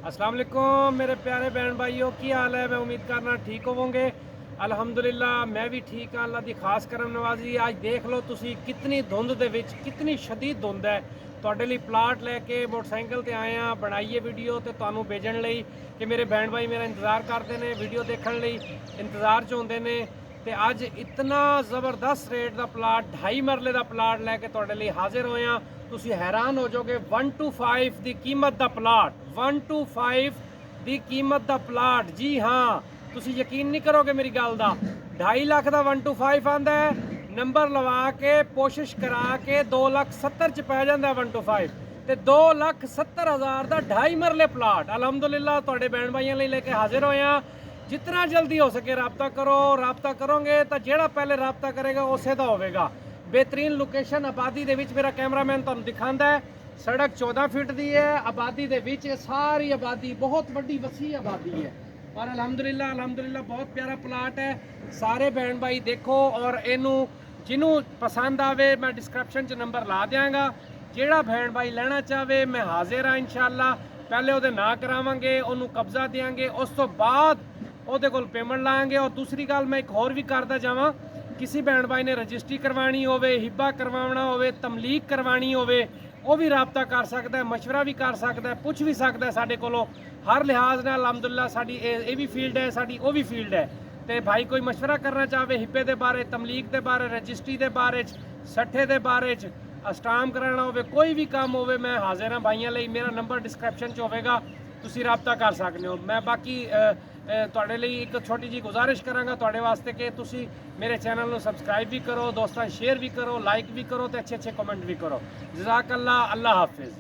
अस्सलाम वालेकुम मेरे प्यारे बहन भाइयों की हाल है। मैं उम्मीद करना ठीक होवोगे। अल्हम्दुलिल्लाह मैं भी ठीक हाँ। अल्लाह दी खास करम नवाजी। आज देख लो तुसी कितनी धुंध दे विच कितनी शदीद धुंध है। तुहाडे लई प्लाट लैके मोटरसाइकिल ते आए हाँ, बनाइए वीडियो ते तुहानू भेजण लई कि मेरे बहन भाई मेरा इंतज़ार करते हैं, वीडियो देखण लई इंतज़ार च होंदे ने। ते अज इतना ज़बरदस्त रेट का प्लाट 2.5 मरले का प्लाट लैके तुहाडे लई हाजिर होए हाँ। तुसी हैरान हो जाओगे। 125 की कीमत का प्लाट, 125 की कीमत का प्लाट। जी हाँ, तुसी यकीन नहीं करोगे मेरी गल का। 2.5 लाख का 125 आंदा है, नंबर लवा के कोशिश करा के 2,70,000 च पै जाता है 125 ते 2,70,000 का 2.5 मरले प्लाट। अलहमदुलिल्लाह तुहाडे बहन भाइयों लई लेके हाजिर होए हाँ। जितना जल्दी हो सके रबता करो। रबता करोगे तो ਜਿਹੜਾ पहले रबता करेगा उसे का होगा। बेहतरीन लोकेशन आबादी दे विच मेरा कैमरामैन तुहानू दिखांदा है। सड़क 14 फीट दी है। आबादी दे विच सारी आबादी बहुत वड्डी वसी आबादी है। और अल्हम्दुलिल्लाह बहुत प्यारा प्लाट है। सारे बहन भाई देखो और इनू जिन्हों पसंद आवे मैं डिस्क्रिप्शन च नंबर ला देंगा। ਜਿਹੜਾ बहन भाई लेना चाहे मैं हाजिर हाँ इंशाअल्लाह। पहले ਉਹਦੇ ਨਾਂ ਕਰਾਵਾਂਗੇ, ਉਹਨੂੰ ਕਬਜ਼ਾ देंगे, उस तो बाद ਉਹਦੇ ਕੋਲ पेमेंट ਲਾਂਗੇ। और दूसरी गल मैं एक होर भी करदा जावां, किसी भैन भाई ने रजिस्ट्री करवानी होवे, हिब्बा करवाना होवे, तमलीक करवानी होवे, वो भी रबता कर सकता है, मशवरा भी कर सकता है, पूछ भी सकता है साडे कोलों। हर लिहाज नाल अल्हम्दुलिल्लाह साडी ये भी फील्ड है, साडी वो भी फील्ड है। तो भाई कोई मशवरा करना चाहे हिब्बे के बारे, तमलीक के बारे, रजिस्ट्री के बारे, सट्ठे के बारे, अस्टाम कराना होवे, कोई भी काम होवे, मैं हाजिर हाँ भाइयों लई। मेरा नंबर डिस्क्रिप्शन च होवेगा, तुसी रबता कर सकते हो। मैं बाकी ਤੁਹਾਡੇ ਲਈ ਇੱਕ ਛੋਟੀ ਜੀ ਗੁਜ਼ਾਰਿਸ਼ ਕਰਾਂਗਾ ਤੁਹਾਡੇ ਵਾਸਤੇ ਕਿ ਤੁਸੀਂ ਮੇਰੇ ਚੈਨਲ ਨੂੰ ਸਬਸਕ੍ਰਾਈਬ ਵੀ ਕਰੋ, ਦੋਸਤਾਂ ਸ਼ੇਅਰ ਵੀ ਕਰੋ, ਲਾਈਕ ਵੀ ਕਰੋ ਤੇ ਅੱਛੇ ਅੱਛੇ ਕਮੈਂਟ ਵੀ ਕਰੋ। ਜਜ਼ਾਕ ਅੱਲਾ, ਅੱਲਾ ਹਾਫਿਜ਼।